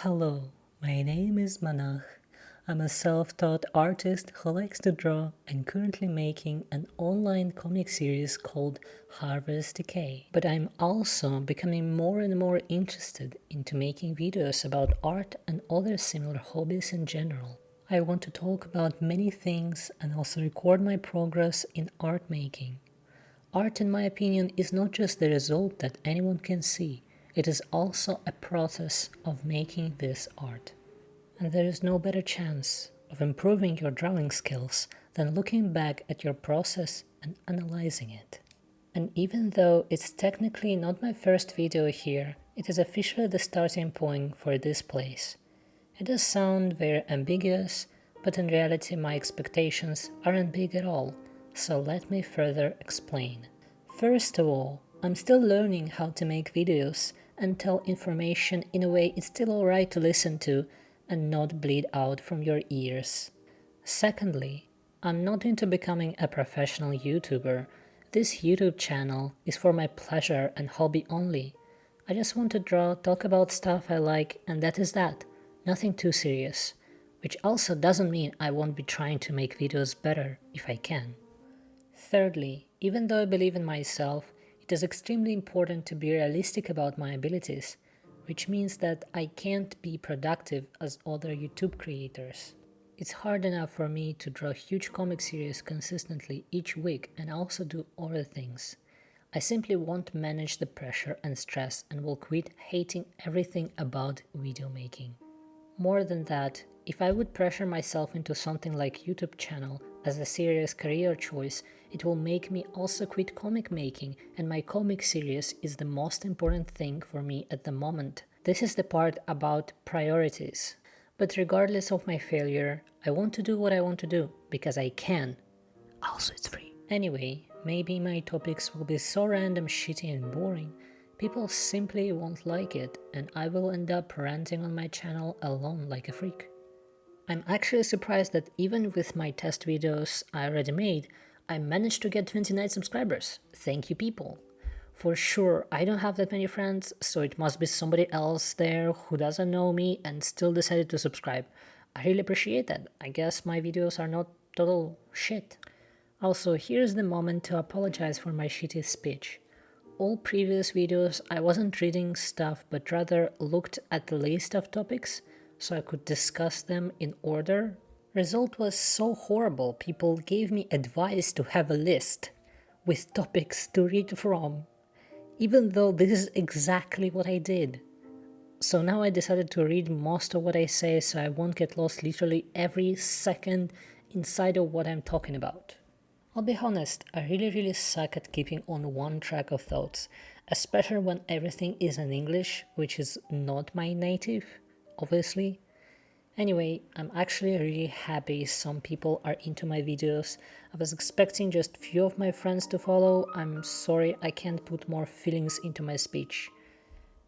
Hello, my name is Manach. I'm a self-taught artist who likes to draw and currently making an online comic series called Harvest Decay. But I'm also becoming more and more interested into making videos about art and other similar hobbies in general. I want to talk about many things and also record my progress in art making. Art, in my opinion, is not just the result that anyone can see. It is also a process of making this art. And there is no better chance of improving your drawing skills than looking back at your process and analyzing it. And even though it's technically not my first video here, it is officially the starting point for this place. It does sound very ambiguous, but in reality my expectations aren't big at all, so let me further explain. First of all, I'm still learning how to make videos and tell information in a way it's still alright to listen to and not bleed out from your ears. Secondly, I'm not into becoming a professional YouTuber. This YouTube channel is for my pleasure and hobby only. I just want to draw, talk about stuff I like, and that is that. Nothing too serious. Which also doesn't mean I won't be trying to make videos better if I can. Thirdly, even though I believe in myself, it is extremely important to be realistic about my abilities, which means that I can't be productive as other YouTube creators. It's hard enough for me to draw huge comic series consistently each week and also do other things. I simply won't manage the pressure and stress and will quit hating everything about video making. More than that, if I would pressure myself into something like YouTube channel as a serious career choice, it will make me also quit comic making, and my comic series is the most important thing for me at the moment. This is the part about priorities. But regardless of my failure, I want to do what I want to do, because I can. Also, it's free. Anyway, maybe my topics will be so random, shitty and boring, people simply won't like it, and I will end up ranting on my channel alone like a freak. I'm actually surprised that even with my test videos I already made, I managed to get 29 subscribers. Thank you, people. For sure, I don't have that many friends, so it must be somebody else there who doesn't know me and still decided to subscribe. I really appreciate that. I guess my videos are not total shit. Also, here's the moment to apologize for my shitty speech. All previous videos I wasn't reading stuff but rather looked at the list of topics so I could discuss them in order. Result was so horrible, people gave me advice to have a list with topics to read from, even though this is exactly what I did. So now I decided to read most of what I say so I won't get lost literally every second inside of what I'm talking about. I'll be honest, I really suck at keeping on one track of thoughts, especially when everything is in English, which is not my native, obviously. Anyway, I'm actually really happy some people are into my videos. I was expecting just few of my friends to follow. I'm sorry I can't put more feelings into my speech.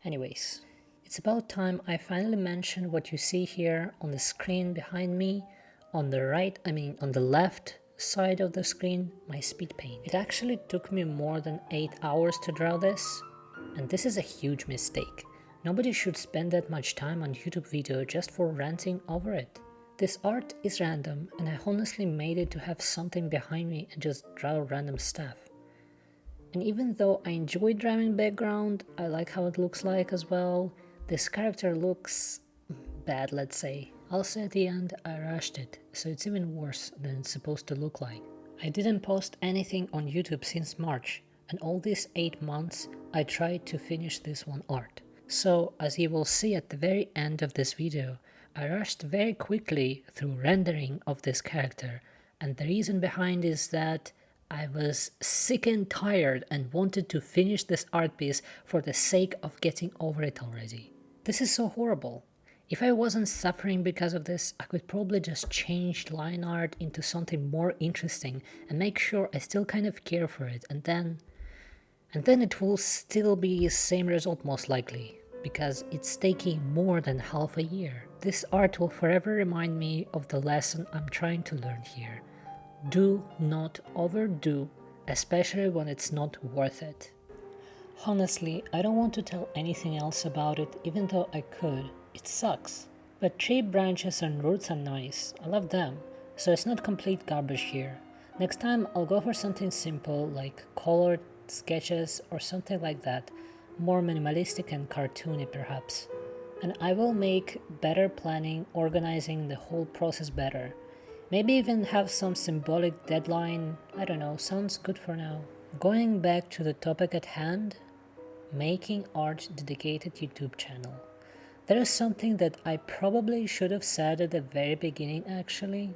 Anyways, it's about time I finally mention what you see here on the screen behind me. On the left side of the screen, my speed paint. It actually took me more than 8 hours to draw this, and this is a huge mistake. Nobody should spend that much time on YouTube video just for ranting over it. This art is random, and I honestly made it to have something behind me and just draw random stuff. And even though I enjoy drawing background, I like how it looks like as well. This character looks bad, let's say. Also at the end I rushed it, so it's even worse than it's supposed to look like. I didn't post anything on YouTube since March, and all these 8 months I tried to finish this one art. So, as you will see at the very end of this video, I rushed very quickly through rendering of this character, and the reason behind is that I was sick and tired and wanted to finish this art piece for the sake of getting over it already. This is so horrible. If I wasn't suffering because of this, I could probably just change line art into something more interesting and make sure I still kind of care for it, and then it will still be the same result most likely, because it's taking more than half a year. This art will forever remind me of the lesson I'm trying to learn here. Do not overdo, especially when it's not worth it. Honestly, I don't want to tell anything else about it, even though I could. It sucks. But tree branches and roots are nice. I love them. So it's not complete garbage here. Next time I'll go for something simple like colored sketches or something like that. More minimalistic and cartoony perhaps. And I will make better planning, organizing the whole process better. Maybe even have some symbolic deadline. I don't know, sounds good for now. Going back to the topic at hand, making art dedicated YouTube channel. There is something that I probably should have said at the very beginning actually.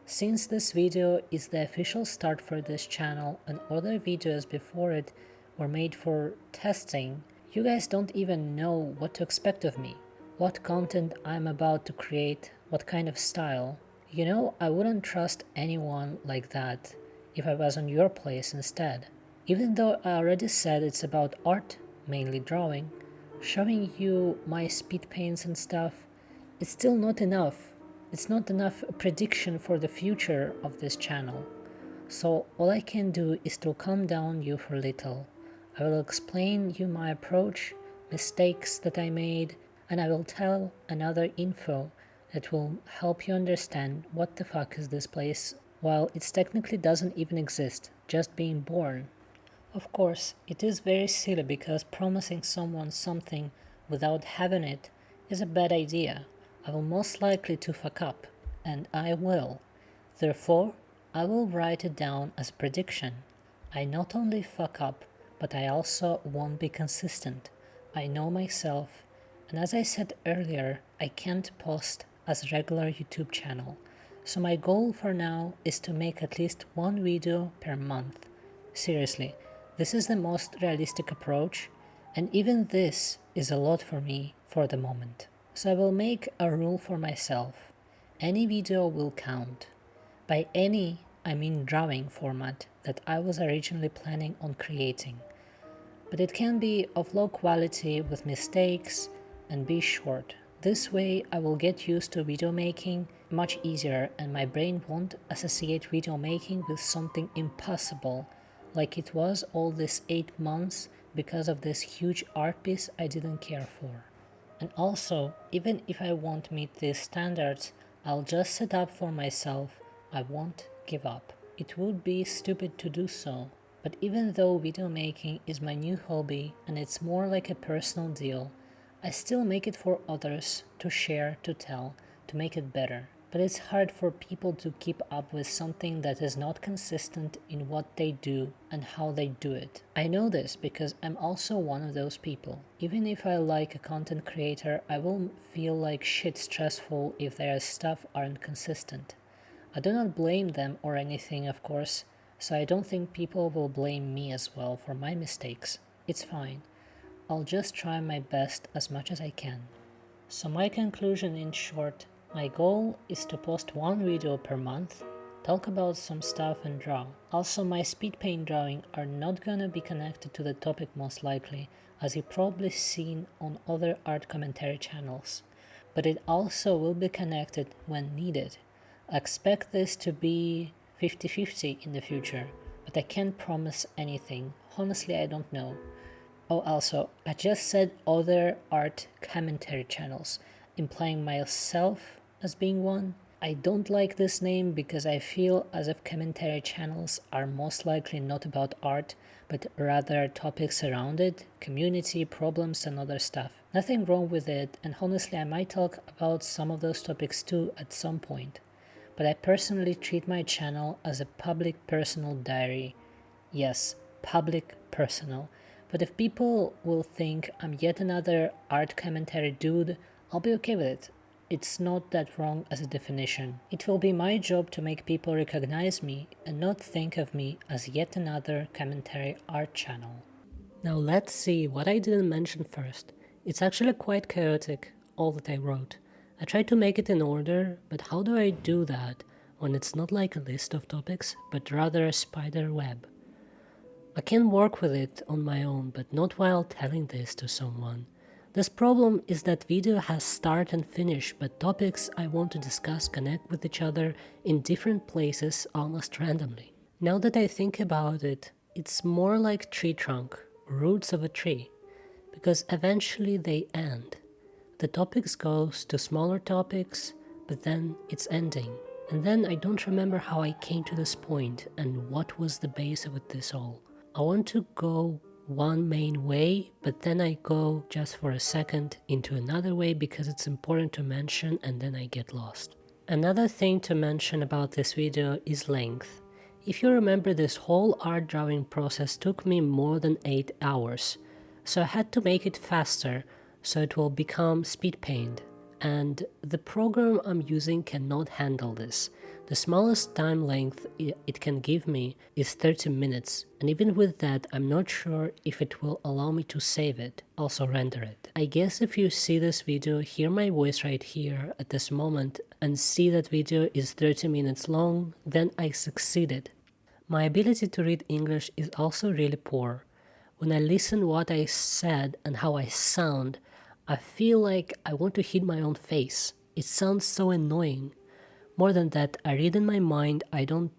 Since this video is the official start for this channel and other videos before it were made for testing, you guys don't even know what to expect of me, what content I'm about to create, what kind of style. You know, I wouldn't trust anyone like that if I was on your place instead. Even though I already said it's about art, mainly drawing, showing you my speed paints and stuff, it's still not enough. It's not enough prediction for the future of this channel. So all I can do is to calm down you for a little. I will explain you my approach, mistakes that I made, and I will tell another info that will help you understand what the fuck is this place, while it technically doesn't even exist, just being born. Of course, it is very silly because promising someone something without having it is a bad idea. I will most likely to fuck up, and I will. Therefore, I will write it down as a prediction. I not only fuck up, but I also won't be consistent. I know myself, and as I said earlier, I can't post as a regular YouTube channel. So my goal for now is to make at least one video per month. Seriously, this is the most realistic approach, and even this is a lot for me for the moment. So I will make a rule for myself. Any video will count. By any, I mean drawing format that I was originally planning on creating. But it can be of low quality with mistakes and be short. This way I will get used to video making much easier and my brain won't associate video making with something impossible like it was all these 8 months because of this huge art piece I didn't care for. And also, even if I won't meet these standards, I'll just set up for myself. I won't give up. It would be stupid to do so. But even though video making is my new hobby and it's more like a personal deal, I still make it for others to share, to tell, to make it better. But it's hard for people to keep up with something that is not consistent in what they do and how they do it. I know this because I'm also one of those people. Even if I like a content creator, I will feel like shit stressful if their stuff aren't consistent. I do not blame them or anything, of course, so I don't think people will blame me as well for my mistakes. It's fine. I'll just try my best as much as I can. So my conclusion in short, my goal is to post one video per month, talk about some stuff and draw. Also my speed paint drawing are not gonna be connected to the topic most likely, as you've probably seen on other art commentary channels. But it also will be connected when needed. I expect this to be 50-50 in the future, but I can't promise anything. Honestly, I don't know. Oh, also, I just said other art commentary channels, implying myself as being one. I don't like this name because I feel as if commentary channels are most likely not about art, but rather topics around it, community, problems and other stuff. Nothing wrong with it, and honestly I might talk about some of those topics too at some point. But I personally treat my channel as a public personal diary. Yes, public personal. But if people will think I'm yet another art commentary dude, I'll be okay with it. It's not that wrong as a definition. It will be my job to make people recognize me and not think of me as yet another commentary art channel. Now let's see what I didn't mention first. It's actually quite chaotic, all that I wrote. I tried to make it in order, but how do I do that when it's not like a list of topics, but rather a spider web? I can work with it on my own, but not while telling this to someone. This problem is that video has start and finish, but topics I want to discuss connect with each other in different places almost randomly. Now that I think about it, it's more like tree trunk, roots of a tree, because eventually they end. The topics goes to smaller topics, but then it's ending. And then I don't remember how I came to this point and what was the base of this all. I want to go one main way, but then I go just for a second into another way because it's important to mention and then I get lost. Another thing to mention about this video is length. If you remember, this whole art drawing process took me more than 8 hours, so I had to make it faster so it will become speedpaint, and the program I'm using cannot handle this. The smallest time length it can give me is 30 minutes, and even with that I'm not sure if it will allow me to save it, also render it. I guess if you see this video, hear my voice right here at this moment, and see that video is 30 minutes long, then I succeeded. My ability to read English is also really poor. When I listen what I said and how I sound, I feel like I want to hit my own face. It sounds so annoying. More than that, I read in my mind, I don't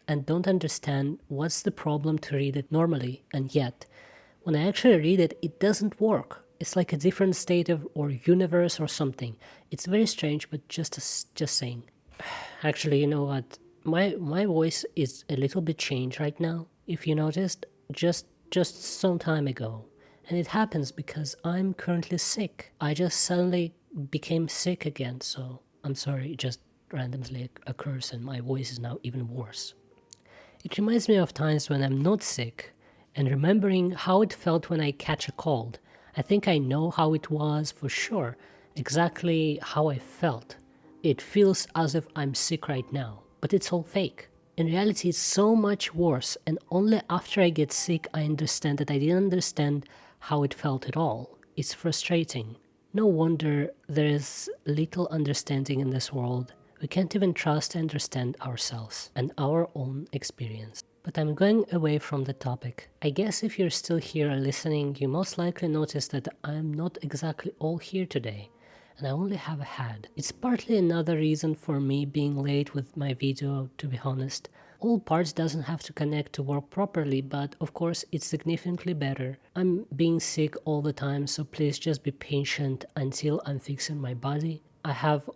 understand what's the problem to read it normally, and yet, when I actually read it, it doesn't work. It's like a different state of or universe or something. It's very strange, but just saying. Actually, you know what? My voice is a little bit changed right now. If you noticed, just some time ago. And it happens because I'm currently sick. I just suddenly became sick again, so I'm sorry, it just randomly occurs and my voice is now even worse. It reminds me of times when I'm not sick and remembering how it felt when I catch a cold. I think I know how it was for sure, exactly how I felt. It feels as if I'm sick right now, but it's all fake. In reality, it's so much worse, and only after I get sick I understand that I didn't understand how it felt at all. It's frustrating. No wonder there is little understanding in this world. We can't even trust and understand ourselves and our own experience. But I'm going away from the topic. I guess if you're still here listening, you most likely noticed that I'm not exactly all here today, and I only have a hat. It's partly another reason for me being late with my video, to be honest. All parts doesn't have to connect to work properly, but of course it's significantly better. I'm being sick all the time, so please just be patient until I'm fixing my body. I have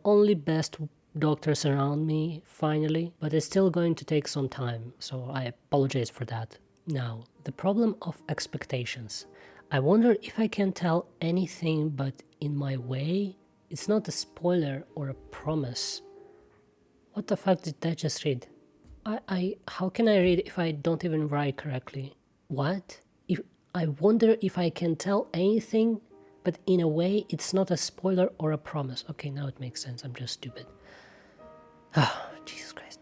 only best doctors around me, finally, but it's still going to take some time, so I apologize for that. Now, the problem of expectations. I wonder if I can tell anything but in my way. It's not a spoiler or a promise. What the fuck did I just read? How can I read if I don't even write correctly? What? I wonder if I can tell anything, but in a way it's not a spoiler or a promise. Okay, now it makes sense. I'm just stupid. Ah, Jesus Christ.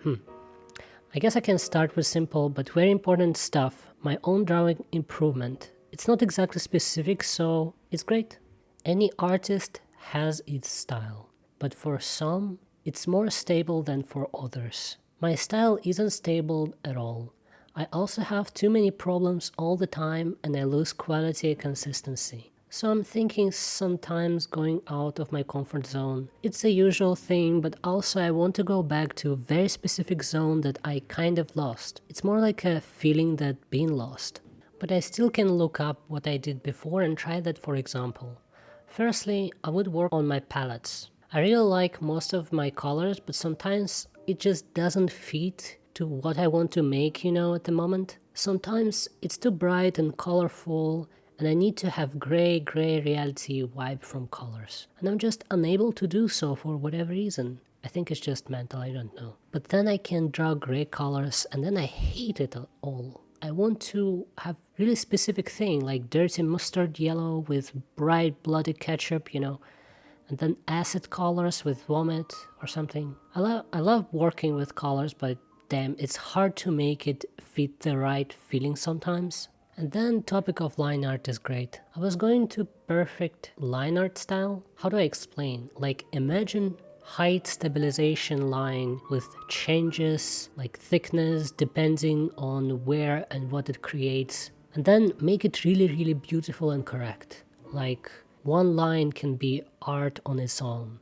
I guess I can start with simple but very important stuff. My own drawing improvement. It's not exactly specific, so it's great. Any artist has its style, but for some, it's more stable than for others. My style isn't stable at all. I also have too many problems all the time and I lose quality and consistency. So I'm thinking sometimes going out of my comfort zone. It's a usual thing, but also I want to go back to a very specific zone that I kind of lost. It's more like a feeling that being lost. But I still can look up what I did before and try that, for example. Firstly, I would work on my palettes. I really like most of my colors, but sometimes it just doesn't fit to what I want to make, at the moment. Sometimes it's too bright and colorful, and I need to have gray reality vibe from colors. And I'm just unable to do so for whatever reason. I think it's just mental, I don't know. But then I can draw gray colors, and then I hate it all. I want to have really specific thing, like dirty mustard yellow with bright bloody ketchup, and then acid colors with vomit or something. I love working with colors, but damn, it's hard to make it fit the right feeling sometimes. And then topic of line art is great. I was going to perfect line art style. How do I explain? Like imagine height stabilization line with changes like thickness depending on where and what it creates, and then make it really beautiful and correct. Like one line can be art on its own,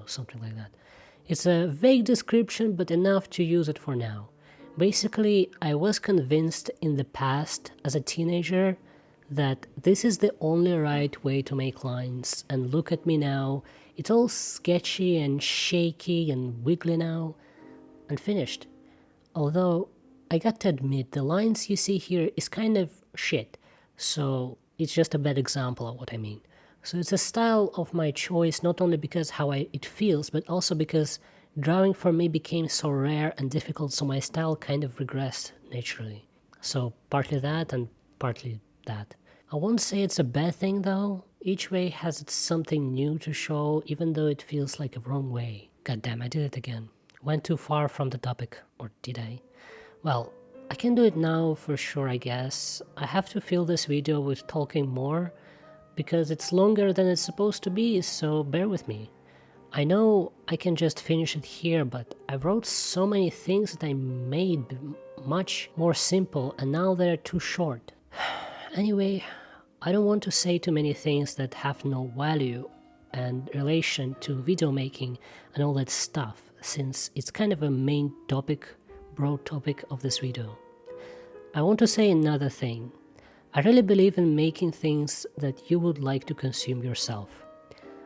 something like that. It's a vague description, but enough to use it for now. Basically, I was convinced in the past as a teenager that this is the only right way to make lines, and look at me now, it's all sketchy and shaky and wiggly now, and finished. Although, I got to admit, the lines you see here is kind of shit, so it's just a bad example of what I mean. So it's a style of my choice, not only because it feels, but also because drawing for me became so rare and difficult, so my style kind of regressed naturally. So partly that and partly that. I won't say it's a bad thing though. Each way has its something new to show, even though it feels like a wrong way. God damn, I did it again. Went too far from the topic, or did I? Well, I can do it now for sure, I guess. I have to fill this video with talking more, because it's longer than it's supposed to be, so bear with me. I know I can just finish it here, but I wrote so many things that I made much more simple, and now they're too short. Anyway, I don't want to say too many things that have no value and relation to video making and all that stuff, since it's kind of a main topic, broad topic of this video. I want to say another thing. I really believe in making things that you would like to consume yourself.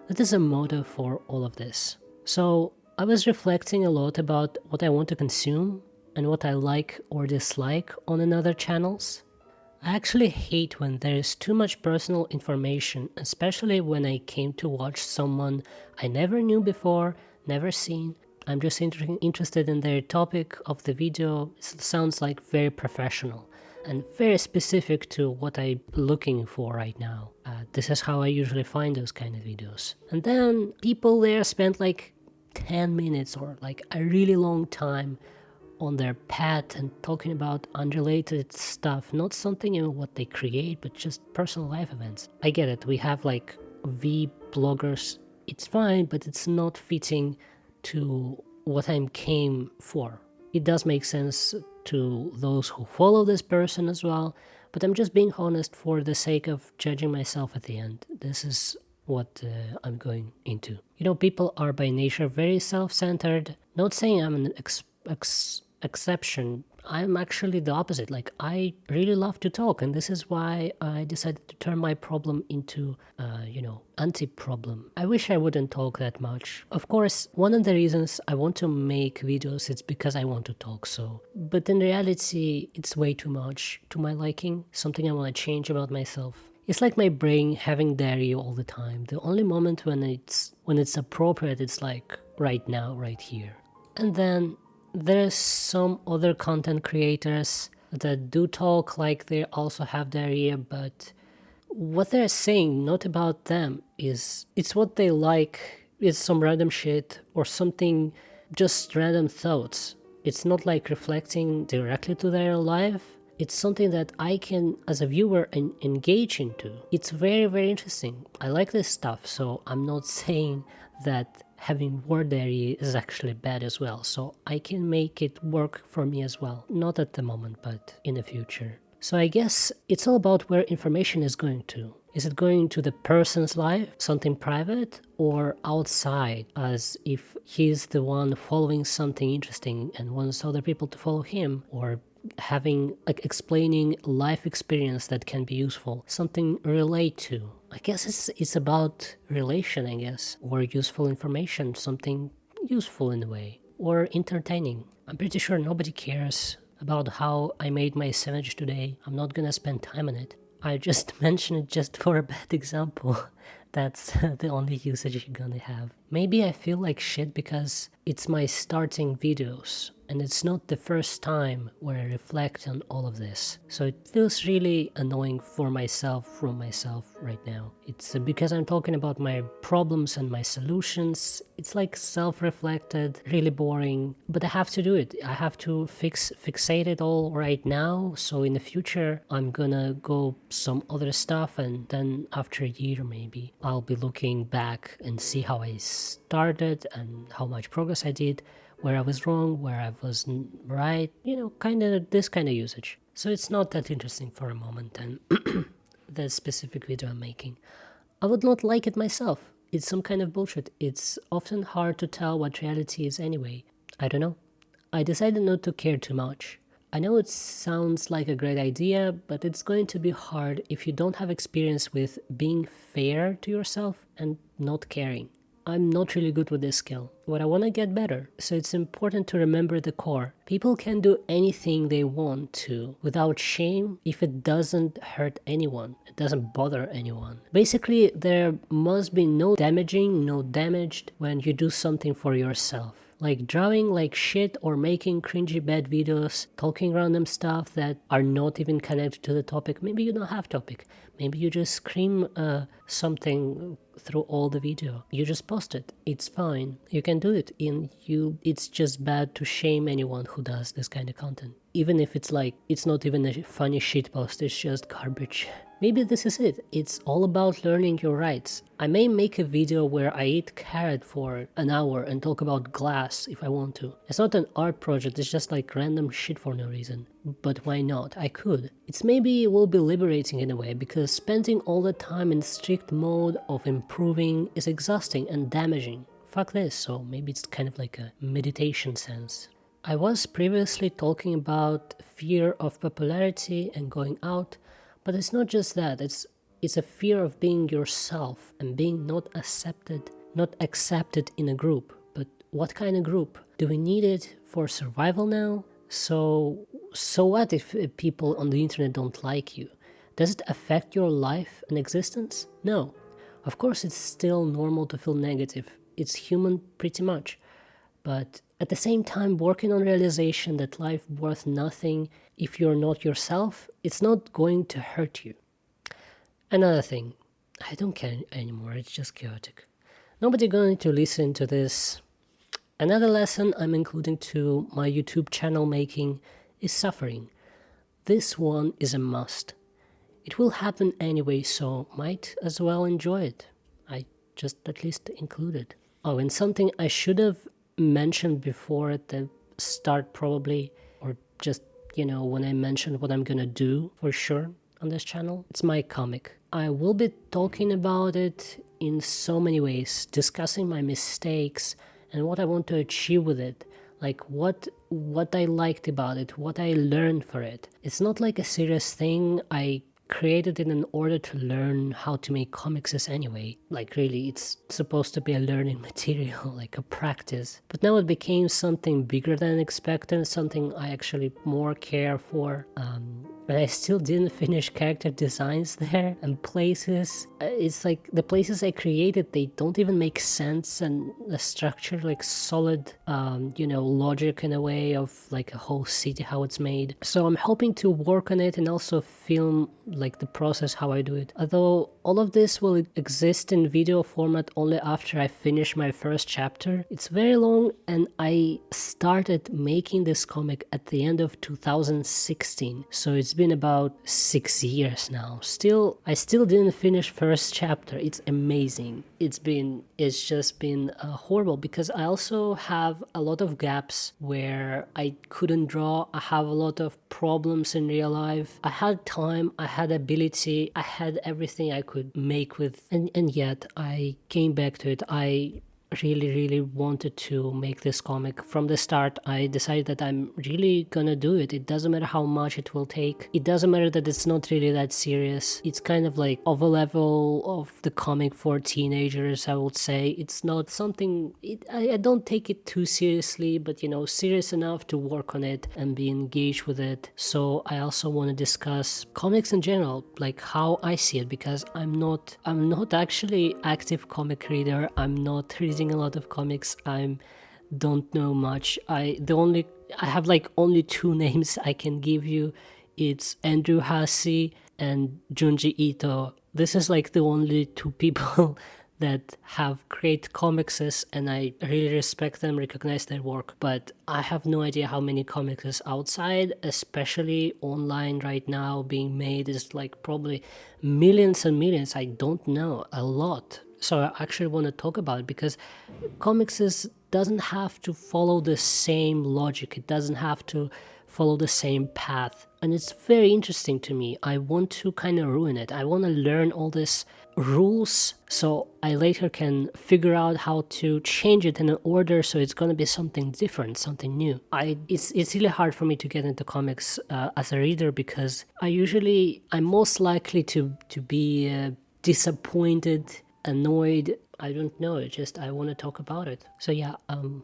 That is a motto for all of this. So I was reflecting a lot about what I want to consume and what I like or dislike on another channels. I actually hate when there is too much personal information, especially when I came to watch someone I never knew before, never seen. I'm just interested in their topic of the video. It sounds like very professional and very specific to what I'm looking for right now. This is how I usually find those kind of videos. And then people there spent like 10 minutes or like a really long time on their pad and talking about unrelated stuff, not something in what they create, but just personal life events. I get it, we have like V-bloggers, it's fine, but it's not fitting to what I came for. It does make sense to those who follow this person as well, but I'm just being honest for the sake of judging myself at the end. This is what I'm going into. You know, people are by nature very self-centered. Not saying I'm an exception. I'm actually the opposite. Like, I really love to talk, and this is why I decided to turn my problem into anti-problem. I wish I wouldn't talk that much. Of course, one of the reasons I want to make videos is because I want to talk, so. But in reality, it's way too much to my liking, something I want to change about myself. It's like my brain having diarrhea all the time. The only moment when it's appropriate, it's like right now, right here. And then there's some other content creators that do talk like they also have diarrhea, but what they're saying, not about them, is it's what they like. It's some random shit or something, just random thoughts. It's not like reflecting directly to their life. It's something that I can, as a viewer, engage into. It's very, very interesting. I like this stuff, so I'm not saying that having word diarrhea is actually bad as well, so I can make it work for me as well. Not at the moment, but in the future. So I guess it's all about where information is going to. Is it going to the person's life, something private, or outside, as if he's the one following something interesting and wants other people to follow him, or explaining life experience that can be useful, something relate to. I guess it's about relation, I guess, or useful information, something useful in a way, or entertaining. I'm pretty sure nobody cares about how I made my sandwich today. I'm not gonna spend time on it. I just mentioned it just for a bad example. That's the only usage you're gonna have. Maybe I feel like shit because it's my starting videos, and it's not the first time where I reflect on all of this. So it feels really annoying for myself, from myself right now. It's because I'm talking about my problems and my solutions. It's like self-reflected, really boring, but I have to do it. I have to fixate it all right now, so in the future I'm gonna go some other stuff, and then after a year maybe I'll be looking back and see how I started and how much progress I did, where I was wrong, where I was right, kind of this kind of usage. So it's not that interesting for a moment, and the specific video I'm making. I would not like it myself. It's some kind of bullshit. It's often hard to tell what reality is anyway. I don't know. I decided not to care too much. I know it sounds like a great idea, but it's going to be hard if you don't have experience with being fair to yourself and not caring. I'm not really good with this skill, but I want to get better, so it's important to remember the core. People can do anything they want to without shame if it doesn't hurt anyone, it doesn't bother anyone. Basically, there must be no damaging, no damaged when you do something for yourself. Like drawing like shit or making cringy bad videos, talking random stuff that are not even connected to the topic. Maybe you don't have topic. Maybe you just scream something through all the video. You just post it. It's fine. You can do it. It's just bad to shame anyone who does this kind of content. Even if it's like, it's not even a funny shit post, it's just garbage. Maybe this is it. It's all about learning your rights. I may make a video where I eat carrot for an hour and talk about glass if I want to. It's not an art project, it's just like random shit for no reason. But why not? I could. It will be liberating in a way, because spending all the time in strict mode of improving is exhausting and damaging. Fuck this, so maybe it's kind of like a meditation sense. I was previously talking about fear of popularity and going out, but it's not just that, it's a fear of being yourself and being not accepted in a group. But what kind of group? Do we need it for survival now? So what if people on the internet don't like you? Does it affect your life and existence? No. Of course it's still normal to feel negative. It's human pretty much. But at the same time, working on realization that life worth nothing if you're not yourself, it's not going to hurt you. Another thing, I don't care anymore, it's just chaotic. Nobody going to listen to this. Another lesson I'm including to my YouTube channel making is suffering. This one is a must. It will happen anyway, so might as well enjoy it. I just at least include it. Oh, and something I should have mentioned before at the start probably, or just, when I mentioned what I'm gonna do for sure on this channel. It's my comic. I will be talking about it in so many ways, discussing my mistakes and what I want to achieve with it, like what I liked about it, what I learned for it. It's not like a serious thing. I created it in order to learn how to make comics anyway. Like really, it's supposed to be a learning material, like a practice. But now it became something bigger than expected, something I actually more care for. But I still didn't finish character designs there and places. It's like the places I created, they don't even make sense, and the structure, like solid, logic in a way of like a whole city, how it's made. So I'm hoping to work on it and also film like the process, how I do it. Although all of this will exist in video format only after I finish my first chapter. It's very long, and I started making this comic at the end of 2016. So it's been about 6 years now. I still didn't finish first chapter. It's amazing. It's just been horrible, because I also have a lot of gaps where I couldn't draw. I have a lot of problems in real life. I had time, I had ability, I had everything I could make with, and yet I came back to it. I really wanted to make this comic. From the start, I decided that I'm really gonna do it. It doesn't matter how much it will take. It doesn't matter that it's not really that serious. It's kind of like of a level of the comic for teenagers, I would say. It's not something, I don't take it too seriously, but serious enough to work on it and be engaged with it. So I also want to discuss comics in general, like how I see it, because I'm not actually active comic reader. I'm not reading a lot of comics. I don't know much. I have like only two names I can give you. It's Andrew Hasi and Junji Ito. This is like the only two people that have great comics, and I really respect them, recognize their work. But I have no idea how many comics outside, especially online right now, being made is like probably millions and millions. I don't know, a lot. So I actually want to talk about it, because comics doesn't have to follow the same logic. It doesn't have to follow the same path. And it's very interesting to me. I want to kind of ruin it. I want to learn all this rules, so I later can figure out how to change it in an order so it's gonna be something different, something new. It's really hard for me to get into comics as a reader, because I'm most likely to be disappointed, annoyed. I don't know, it's just I want to talk about it. So yeah,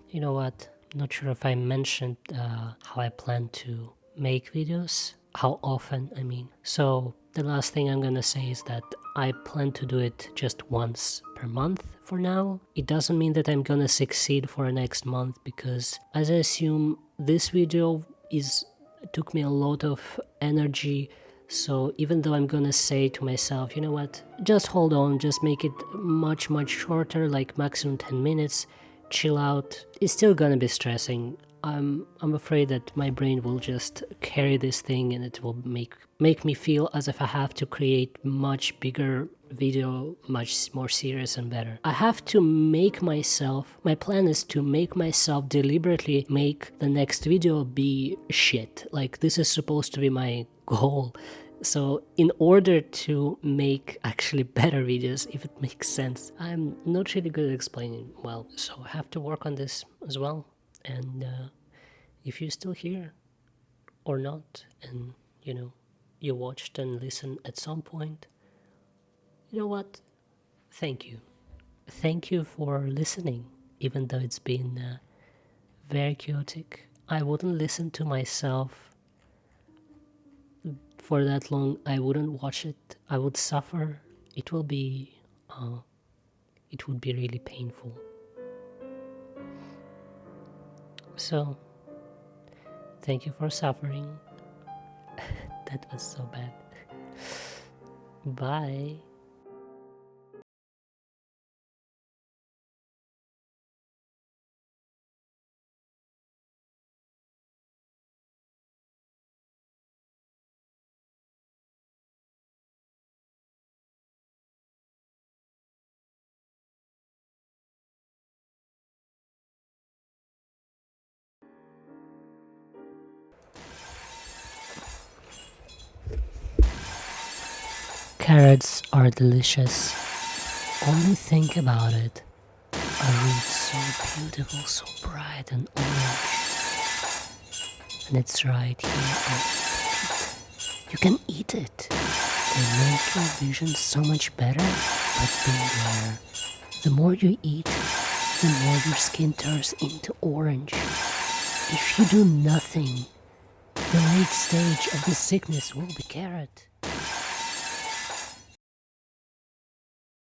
you know what, not sure if I mentioned how I plan to make videos, how often, I mean. So the last thing I'm gonna say is that I plan to do it just once per month for now. It doesn't mean that I'm gonna succeed for the next month, because as I assume this video took me a lot of energy. So even though I'm gonna say to myself, you know what, just hold on, just make it much shorter, like maximum 10 minutes, chill out, it's still gonna be stressing. I'm afraid that my brain will just carry this thing, and it will make me feel as if I have to create much bigger video, much more serious and better. I have to make myself, my plan is to make myself deliberately make the next video be shit. Like, this is supposed to be my goal. So in order to make actually better videos, if it makes sense, I'm not really good at explaining well, so I have to work on this as well. And if you're still here or not, and you know, you watched and listened at some point, you know what, thank you for listening, even though it's been very chaotic. I wouldn't listen to myself for that long. I wouldn't watch it. I would suffer. It would be really painful. So thank you for suffering. That was so bad. Bye. Carrots are delicious. Only think about it. A root so beautiful, so bright and orange. And it's right here. You can eat it. They make your vision so much better, but beware. The more you eat, the more your skin turns into orange. If you do nothing, the late stage of the sickness will be carrot.